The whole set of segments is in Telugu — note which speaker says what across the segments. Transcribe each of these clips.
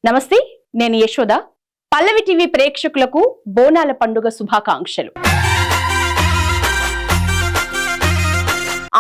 Speaker 1: నమస్తే, నేను యశోద. పల్లవి టీవీ ప్రేక్షకులకు బోనాల పండుగ శుభాకాంక్షలు.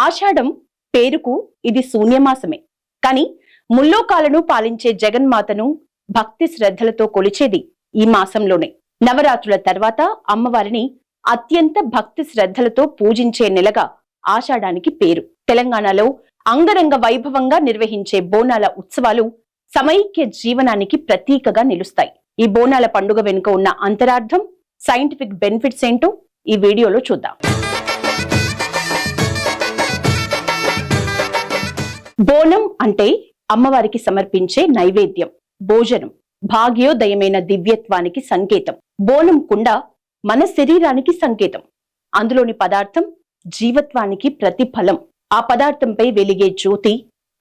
Speaker 1: ఆషాఢం పేరుకు ఇది శూన్యమాసమే, కానీ ముల్లోకాలను పాలించే జగన్మాతను భక్తి శ్రద్ధలతో కొలిచేది ఈ మాసంలోనే. నవరాత్రుల తర్వాత అమ్మవారిని అత్యంత భక్తి శ్రద్ధలతో పూజించే నెలగా ఆషాఢానికి పేరు. తెలంగాణలో అంగరంగ వైభవంగా నిర్వహించే బోనాల ఉత్సవాలు సమైక్య జీవనానికి ప్రతీకగా నిలుస్తాయి. ఈ బోనాల పండుగ వెనుక ఉన్న అంతరార్థం, సైంటిఫిక్ బెనిఫిట్స్ ఏంటో ఈ వీడియోలో చూద్దాం. బోనం అంటే అమ్మవారికి సమర్పించే నైవేద్యం, భోజనం, భాగ్యోదయమైన దివ్యత్వానికి సంకేతం. బోనం కుండ మన శరీరానికి సంకేతం. అందులోని పదార్థం జీవత్వానికి ప్రతిఫలం. ఆ పదార్థంపై వెలిగే జ్యోతి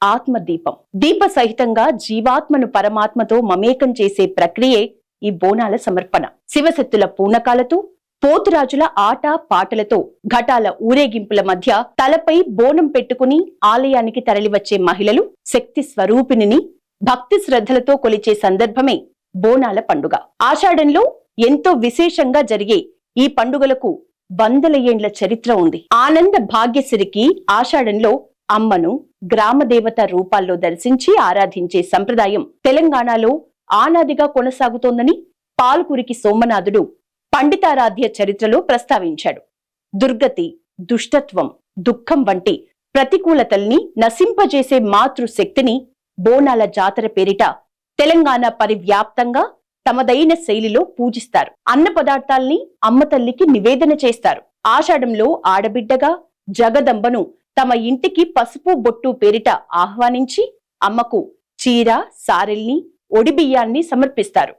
Speaker 1: ఆత్మదీపం. దీప సహితంగా జీవాత్మను పరమాత్మతో మమేకం చేసే ప్రక్రియే ఈ బోనాల సమర్పణ. శివశక్తుల పూనకాలతో, పోతురాజుల ఆట పాటలతో, ఘటాల ఊరేగింపుల మధ్య తలపై బోనం పెట్టుకుని ఆలయానికి తరలివచ్చే మహిళలు శక్తి స్వరూపిణిని భక్తి శ్రద్ధలతో కొలిచే సందర్భమే బోనాల పండుగ. ఆషాఢంలో ఎంతో విశేషంగా జరిగే ఈ పండుగలకు వందల ఏండ్ల చరిత్ర ఉంది. ఆనంద భాగ్యశ్రీకి ఆషాఢంలో అమ్మను గ్రామదేవత రూపాల్లో దర్శించి ఆరాధించే సంప్రదాయం తెలంగాణలో ఆనాదిగా కొనసాగుతోందని పాల్కురికి సోమనాథుడు పండితారాధ్య చరిత్రలో ప్రస్తావించాడు. దుర్గతి, దుష్టత్వం, దుఃఖం వంటి ప్రతికూలతల్ని నశింపజేసే మాతృశక్తిని బోనాల జాతర పేరిట తెలంగాణ పరివ్యాప్తంగా తమదైన శైలిలో పూజిస్తారు. అన్న పదార్థాల్ని అమ్మ తల్లికి నివేదన చేస్తారు. ఆషాఢంలో ఆడబిడ్డగా జగదంబను తమ ఇంటికి పసుపు బొట్టు పేరిట ఆహ్వానించి అమ్మకు చీర, సారెల్ని, ఒడిబియ్యాన్ని సమర్పిస్తారు.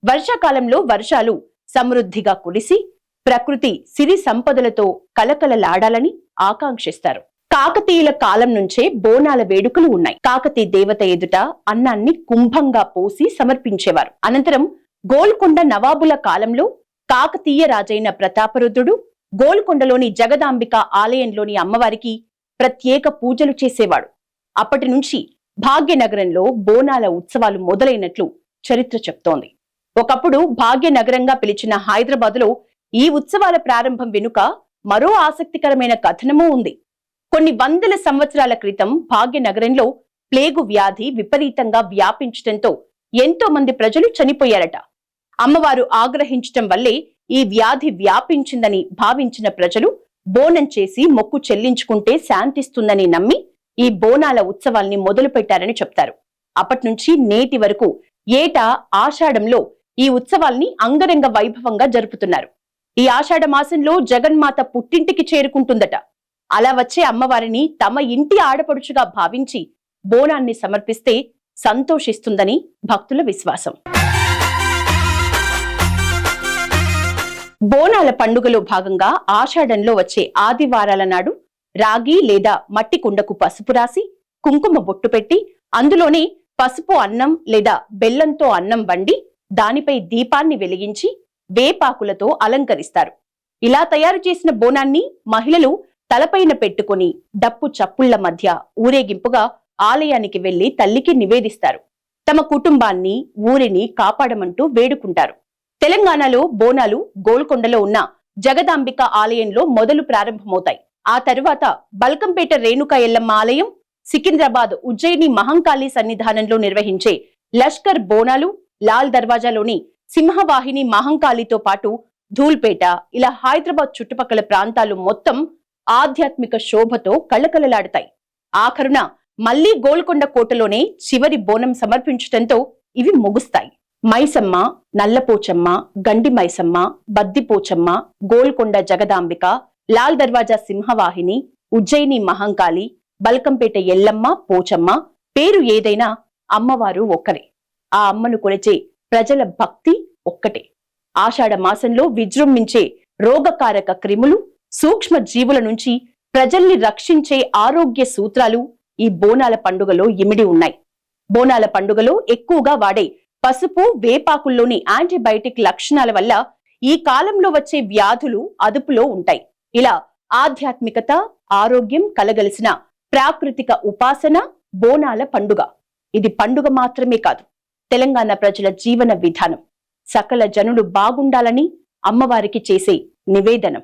Speaker 1: వర్షాకాలంలో వర్షాలు సమృద్ధిగా కురిసి ప్రకృతి సిరి సంపదలతో కలకలలాడాలని ఆకాంక్షిస్తారు. కాకతీయుల కాలం నుంచే బోనాల వేడుకలు ఉన్నాయి. కాకతీ దేవత ఎదుట అన్నాన్ని కుంభంగా పోసి సమర్పించేవారు. అనంతరం గోల్కొండ నవాబుల కాలంలో కాకతీయ రాజైన ప్రతాపరుద్రుడు గోల్కొండలోని జగదాంబిక ఆలయంలోని అమ్మవారికి ప్రత్యేక పూజలు చేసేవాడు. అప్పటి నుంచి భాగ్యనగరంలో బోనాల ఉత్సవాలు మొదలైనట్లు చరిత్ర చెప్తోంది. ఒకప్పుడు భాగ్యనగరంగా పిలిచిన హైదరాబాదులో ఈ ఉత్సవాల ప్రారంభం వెనుక మరో ఆసక్తికరమైన కథనమూ ఉంది. కొన్ని వందల సంవత్సరాల క్రితం భాగ్యనగరంలో ప్లేగు వ్యాధి విపరీతంగా వ్యాపించటంతో ఎంతో మంది ప్రజలు చనిపోయారట. అమ్మవారు ఆగ్రహించటం వల్లే ఈ వ్యాధి వ్యాపించిందని భావించిన ప్రజలు బోనం చేసి మొక్కు చెల్లించుకుంటే శాంతిస్తుందని నమ్మి ఈ బోనాల ఉత్సవాల్ని మొదలు పెట్టారని చెప్తారు. అప్పట్నుంచి నేటి వరకు ఏటా ఆషాఢంలో ఈ ఉత్సవాల్ని అంగరంగ వైభవంగా జరుపుతున్నారు. ఈ ఆషాఢ మాసంలో జగన్మాత పుట్టింటికి చేరుకుంటుందట. అలా వచ్చే అమ్మవారిని తమ ఇంటి ఆడపడుచుగా భావించి బోనాన్ని సమర్పిస్తే సంతోషిస్తుందని భక్తుల విశ్వాసం. బోనాల పండుగలో భాగంగా ఆషాఢంలో వచ్చే ఆదివారాల నాడు రాగి లేదా మట్టి కుండకు పసుపు రాసి కుంకుమ బొట్టు పెట్టి అందులోనే పసుపు అన్నం లేదా బెల్లంతో అన్నం వండి దానిపై దీపాన్ని వెలిగించి వేపాకులతో అలంకరిస్తారు. ఇలా తయారు చేసిన బోనాన్ని మహిళలు తలపైన పెట్టుకుని డప్పు చప్పుళ్ల మధ్య ఊరేగింపుగా ఆలయానికి వెళ్లి తల్లికి నివేదిస్తారు. తమ కుటుంబాన్ని, ఊరిని కాపాడమంటూ వేడుకుంటారు. తెలంగాణలో బోనాలు గోల్కొండలో ఉన్న జగదాంబిక ఆలయంలో మొదలు ప్రారంభమవుతాయి. ఆ తరువాత బల్కంపేట రేణుకా ఎల్లమ్మ ఆలయం, సికింద్రాబాద్ ఉజ్జయిని మహంకాళి సన్నిధానంలో నిర్వహించే లష్కర్ బోనాలు, లాల్ దర్వాజాలోని సింహవాహిని మహంకాళితో పాటు ధూల్పేట, ఇలా హైదరాబాద్ చుట్టుపక్కల ప్రాంతాలు మొత్తం ఆధ్యాత్మిక శోభతో కళకళలాడతాయి. ఆఖరున మళ్లీ గోల్కొండ కోటలోనే చివరి బోనం సమర్పించటంతో ఇవి ముగుస్తాయి. మైసమ్మ, నల్లపోచమ్మ, గండి మైసమ్మ, బద్దిపోచమ్మ, గోల్కొండ జగదాంబిక, లాల్ దర్వాజా సింహవాహిని, ఉజ్జయిని మహంకాళి, బల్కంపేట ఎల్లమ్మ, పోచమ్మ, పేరు ఏదైనా అమ్మవారు ఒక్కరే. ఆ అమ్మను కొలిచే ప్రజల భక్తి ఒక్కటే. ఆషాఢ మాసంలో విజృంభించే రోగకారక క్రిములు, సూక్ష్మ జీవుల నుంచి ప్రజల్ని రక్షించే ఆరోగ్య సూత్రాలు ఈ బోనాల పండుగలో ఇమిడి ఉన్నాయి. బోనాల పండుగలో ఎక్కువగా వాడే పసుపు, వేపాకుల్లోని యాంటీబయాటిక్ లక్షణాల వల్ల ఈ కాలంలో వచ్చే వ్యాధులు అదుపులో ఉంటాయి. ఇలా ఆధ్యాత్మికత, ఆరోగ్యం కలగలిసిన ప్రాకృతిక ఉపాసన బోనాల పండుగ. ఇది పండుగ మాత్రమే కాదు, తెలంగాణ ప్రజల జీవన విధానం. సకల జనులు బాగుండాలని అమ్మవారికి చేసే నివేదనం.